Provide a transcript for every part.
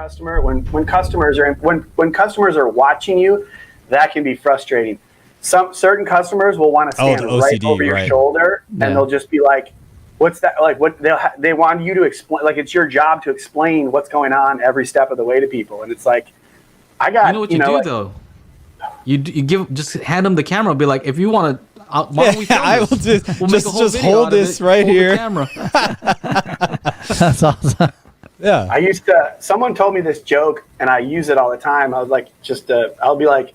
customer, when customers are watching you, that can be frustrating. Some certain customers will want to stand right over your shoulder, and they'll just be like, "What's that?" Like, what they want you to explain. Like, it's your job to explain what's going on every step of the way to people, and it's like, I got. You know what you do though? You just hand them the camera. Be like, if you want to. Why don't we I will just hold this right here. Camera. That's awesome. Yeah. Someone told me this joke and I use it all the time. I was like, I'll be like,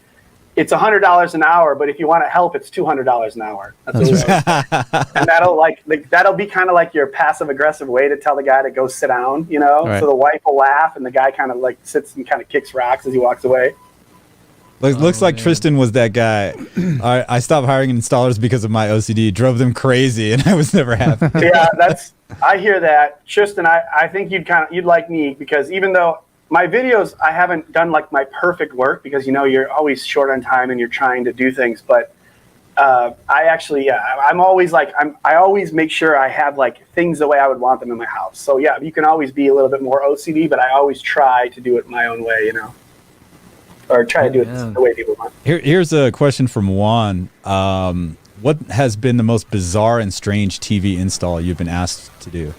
it's $100 an hour, but if you want to help, it's $200 an hour. That's what and that'll be kind of like your passive aggressive way to tell the guy to go sit down, you know? Right. So the wife will laugh and the guy kind of like sits and kind of kicks rocks as he walks away. Looks like Tristan was that guy. I stopped hiring installers because of my OCD. Drove them crazy, and I was never happy. Yeah, I hear that, Tristan. I think you'd like me, because even though my videos, I haven't done like my perfect work, because you're always short on time and you're trying to do things. But I'm always like I always make sure I have like things the way I would want them in my house. So yeah, you can always be a little bit more OCD, but I always try to do it my own way, or try to do it the way people want. Here's a question from Juan. What has been the most bizarre and strange TV install you've been asked to do?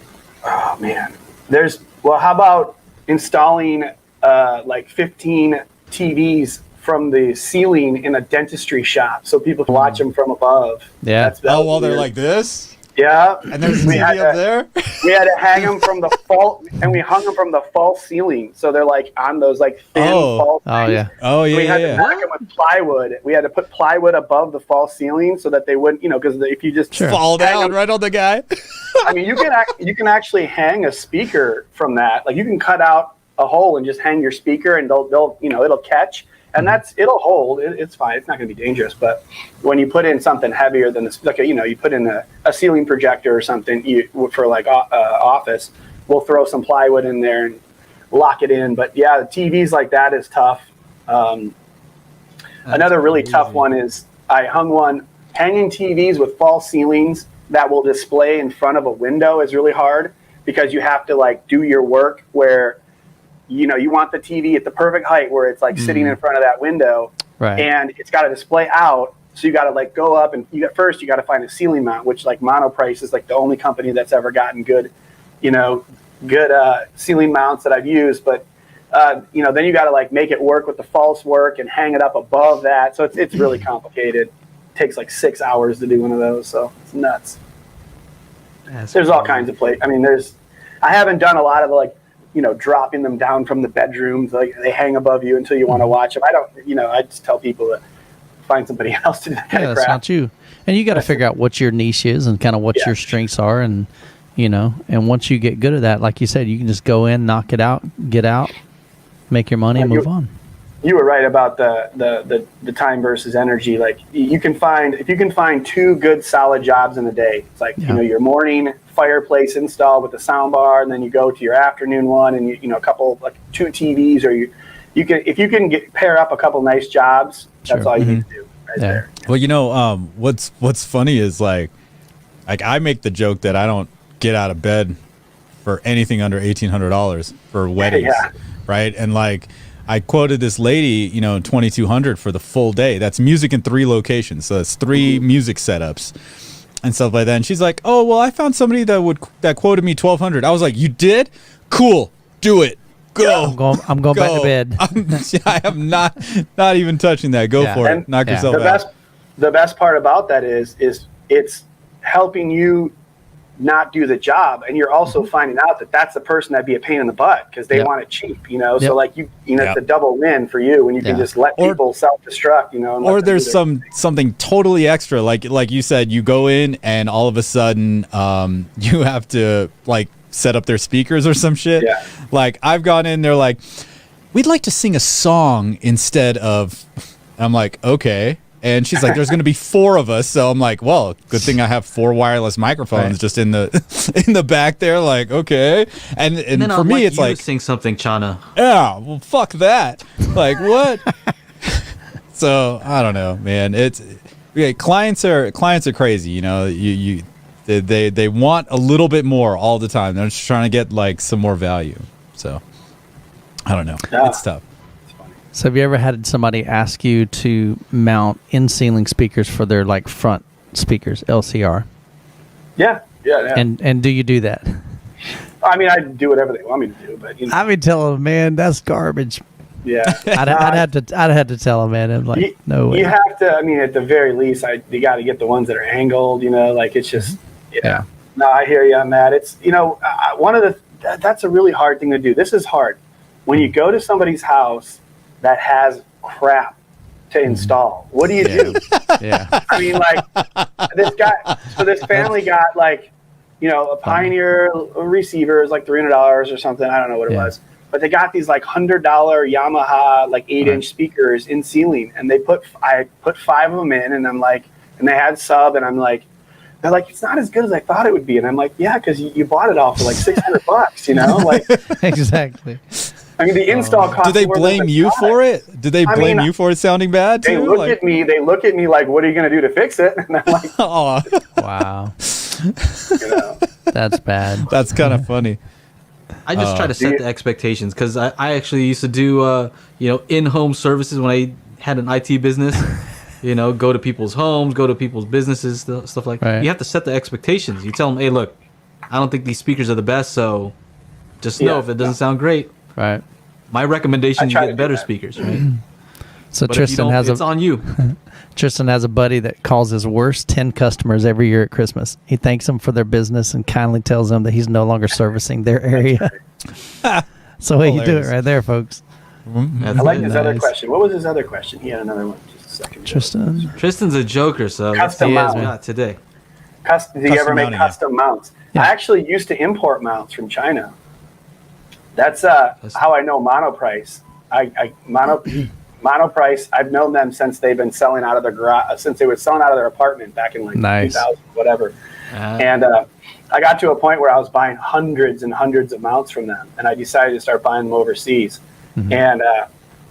Oh, man. How about installing like 15 TVs from the ceiling in a dentistry shop so people can watch them from above? Yeah. While they're like this? Yeah. And there's a TV up there? We had to hang them from the we hung them from the false ceiling. So they're like on those like thin false things. Oh, yeah. Oh, yeah. We had to back them with plywood. We had to put plywood above the false ceiling so that they wouldn't, because if you just fall down right on the guy. I mean, you can actually hang a speaker from that. Like, you can cut out a hole and just hang your speaker, and it'll catch. And it'll hold. It's fine. It's not going to be dangerous. But when you put in something heavier than this, like you put in a ceiling projector or something for like office, we'll throw some plywood in there and lock it in. But yeah, the TVs like that is tough. Another really tough one is I hanging TVs with false ceilings that will display in front of a window is really hard, because you have to like do your work where you want the TV at the perfect height where it's like sitting in front of that window, right? And it's got to display out. So you got to like go up and you got to find a ceiling mount, which like Monoprice is like the only company that's ever gotten good ceiling mounts that I've used. But then you got to like make it work with the false work and hang it up above that. So it's really complicated. It takes like 6 hours to do one of those. So it's nuts. There's all kinds of places. I mean, I haven't done a lot of like, dropping them down from the bedrooms, like they hang above you until you want to watch them. I don't, I just tell people to find somebody else to do that kind of crap. That's not you. And you got to figure out what your niche is and kind of what your strengths are. And, and once you get good at that, like you said, you can just go in, knock it out, get out, make your money and move on. You were right about the time versus energy. Like if you can find 2 good solid jobs in a day, it's like, your morning fireplace install with the sound bar, and then you go to your afternoon one and a couple, like 2 TVs, or if you can pair up a couple nice jobs, that's all you need to do there. Well, what's funny is like I make the joke that I don't get out of bed for anything under $1,800 for weddings, right? And like I quoted this lady, $2,200 for the full day. That's music in 3 locations, so that's 3 music setups and stuff like that. And she's like, "Oh, well, I found somebody that quoted me $1,200." I was like, "You did? Cool, do it. Go." Yeah, I'm going back to bed. I am not even touching that. Go for it. Knock yourself out. The best part about that is it's helping you not do the job, and you're also finding out that that's the person that'd be a pain in the butt because they want it cheap, so like it's a double win for you when you can just let people self-destruct, or there's something totally extra, like you said, you go in and all of a sudden you have to like set up their speakers or some shit. Like I've gone in, they're like, "We'd like to sing a song instead of," I'm like, "Okay." And she's like, "There's going to be 4 of us." So I'm like, "Well, good thing I have 4 wireless microphones just in the back there." Like, okay. And then for me, it's like, sing something, Chana. Yeah, well, fuck that. Like, what? So I don't know, man. Clients are crazy. They want a little bit more all the time. They're just trying to get like some more value. So I don't know. Yeah. It's tough. So have you ever had somebody ask you to mount in-ceiling speakers for their like front speakers, LCR? Yeah. And do you do that? I mean, I do whatever they want me to do, but I mean, tell them, man, that's garbage. yeah. I'd have to tell them, man. I'm like, no way. You have to. I mean, at the very least, you got to get the ones that are angled. Like it's just. Yeah. No, I hear you on that. It's one of that's a really hard thing to do. This is hard when you go to somebody's house that has crap to install. What do you do? Yeah. I mean, this family got a Pioneer receiver is like $300 or something. I don't know what it was, but they got these like $100 Yamaha 8-inch speakers in ceiling, and I put 5 of them in, and I'm like, and they had sub, and I'm like, they're like, it's not as good as I thought it would be, and I'm like, yeah, because you bought it all for like $600, like Exactly. I mean, the install cost. Do they blame you for it? Do they blame you for it sounding bad too? They look at me. They look at me like, "What are you going to do to fix it?" And I'm like, "Oh, wow, that's bad." That's kind of funny. I just try to set the expectations because I actually used to do in-home services when I had an IT business. Go to people's homes, go to people's businesses, stuff like that. You have to set the expectations. You tell them, "Hey, look, I don't think these speakers are the best, so just know if it doesn't sound great." Right. My recommendation: you get better speakers, right? So but Tristan it's on you. Tristan has a buddy that calls his worst 10 customers every year at Christmas. He thanks them for their business and kindly tells them that he's no longer servicing their area. So way you do it right there, folks. I like his other question. What was his other question? He had another one. Just a second. Tristan's a joker, so custom mount. Not today. Do you ever make custom mounts? Yeah. I actually used to import mounts from China. That's how I know Monoprice. Monoprice. I've known them since they've been selling out of their garage, since they were selling out of their apartment back in 2000, whatever. And I got to a point where I was buying hundreds and hundreds of mounts from them, and I decided to start buying them overseas. Mm-hmm. And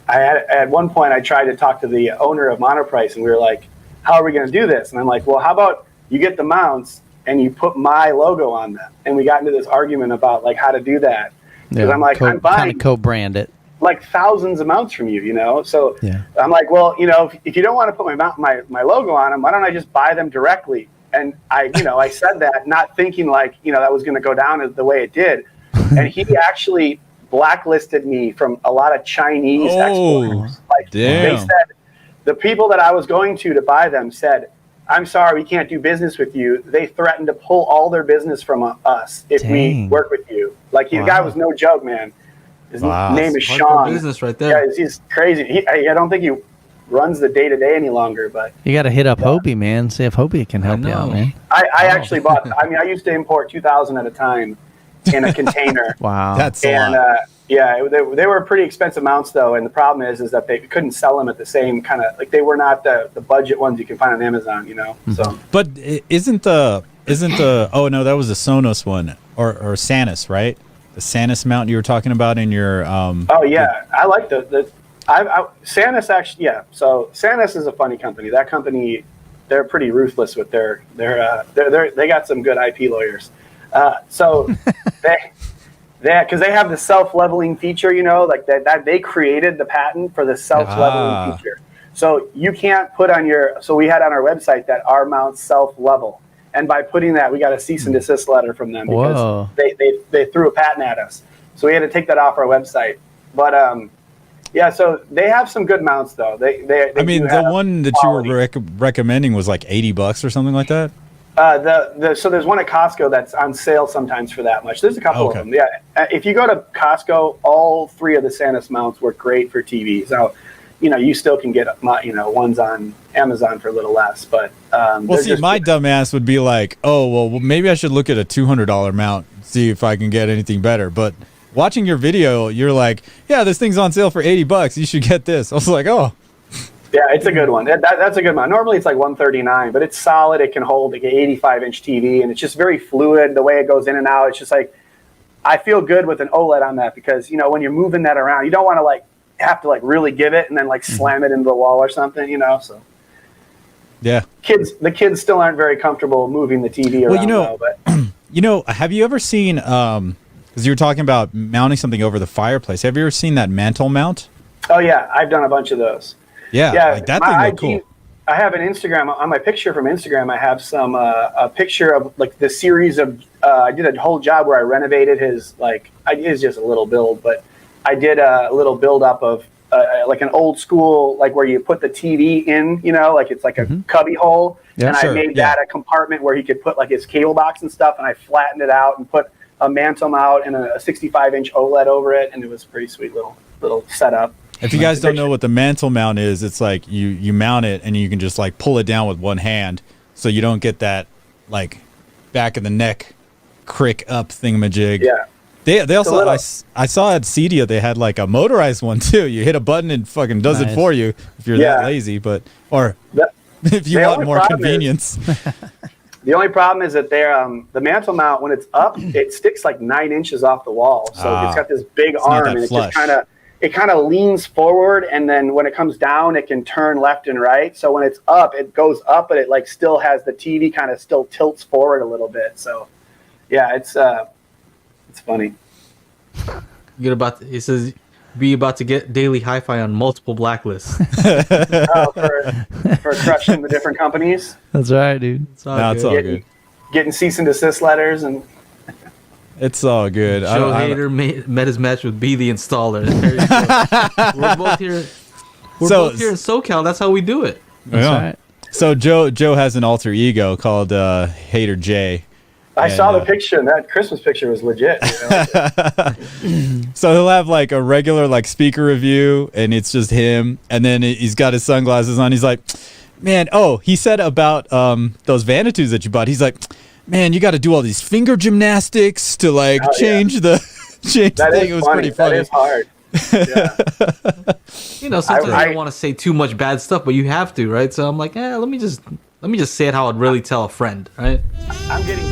at one point I tried to talk to the owner of Monoprice, and we were like, "How are we going to do this?" And I'm like, "Well, how about you get the mounts and you put my logo on them?" And we got into this argument about how to do that. Because I'm like, I'm buying kind of co-brand it, like thousands of mounts from you, So I'm like, well, if you don't want to put my logo on them, why don't I just buy them directly? And I said that not thinking that was going to go down the way it did. And he actually blacklisted me from a lot of Chinese exporters. Damn. They said the people that I was going to buy them said, "I'm sorry, we can't do business with you." They threatened to pull all their business from us if we work with you. The guy was no joke, man. His name is Sean. Business right there. Yeah, he's crazy. I don't think he runs the day-to-day any longer, but you got to hit up Hobie, man. See if Hobie can help you out, man. I actually bought. I used to import 2,000 at a time in a container. Wow, that's a lot. They were pretty expensive mounts though, and the problem is that they couldn't sell them at the same kind of they were not the budget ones you can find on Amazon, So, but isn't the oh no, that was the Sanus one or Sanus, right? The Sanus mount you were talking about in your oh yeah, I like Sanus actually. Yeah, so Sanus is a funny company. That company, they're pretty ruthless with they got some good IP lawyers. So because they have the self-leveling feature, that they created the patent for the self-leveling feature. So you can't put so we had on our website that our mounts self-level. And by putting that, we got a cease and desist letter from them because they threw a patent at us. So we had to take that off our website. But so they have some good mounts though. They the one that quality. You were recommending was like $80 or something like that. So there's one at Costco that's on sale sometimes for that much. There's a couple of them. Yeah, if you go to Costco, all 3 of the Sanus mounts work great for TVs. Now, you still can get ones on Amazon for a little less, but my dumbass would be like, oh well, maybe I should look at a $200 mount, see if I can get anything better. But watching your video, you're like, yeah, this thing's on sale for $80. You should get this. I was like, oh. Yeah, it's a good one. That's a good one. Normally it's like $139, but it's solid. It can hold an 85-inch TV, and it's just very fluid the way it goes in and out. It's just I feel good with an OLED on that because when you're moving that around, you don't want to have to really give it and then slam it into the wall or something. So yeah, the kids still aren't very comfortable moving the TV around. Well, have you ever seen? Because you were talking about mounting something over the fireplace. Have you ever seen that Mantle Mount? Oh yeah, I've done a bunch of those. Yeah, like that thing looked cool. I have an Instagram on my picture from Instagram. I have some a picture of like the series of. I did a whole job where I renovated his it's just a little build, but I did a little build up of like an old school like where you put the TV in, like it's like a cubby hole, and I made that a compartment where he could put like his cable box and stuff, and I flattened it out and put a Mantle Mount and a 65-inch OLED over it, and it was a pretty sweet little setup. If you guys don't know what the Mantle Mount is, it's like you mount it and you can just like pull it down with one hand, so you don't get that like back of the neck crick up thingamajig. Yeah. They also I saw at Cedia they had like a motorized one too. You hit a button and fucking does it for you if you're that lazy, if you want more convenience. The only problem is that the Mantle Mount, when it's up, it sticks like 9 inches off the wall. So it's got this big arm, and it just kind of leans forward, and then when it comes down, it can turn left and right. So when it's up, it goes up, but it like still has the TV kind of still tilts forward a little bit. So yeah, it's funny. It says be about to get daily HiFi on multiple blacklists. For crushing the different companies. That's right, dude. It's all good. Getting cease and desist letters and. It's all good. Joe Hader met his match with B the installer. We're both here. We're both here in SoCal. That's how we do it. That's right. So Joe has an alter ego called Hader J. I saw the picture, and that Christmas picture was legit. So he'll have like a regular like speaker review, and it's just him, and then he's got his sunglasses on. He's like, man, he said about those Vanitus that you bought. He's like, man, you got to do all these finger gymnastics to like change the thing. It was pretty funny. That is hard. Yeah. Sometimes I don't want to say too much bad stuff, but you have to, right? So I'm like, let me just say it how I'd really tell a friend, right? I'm getting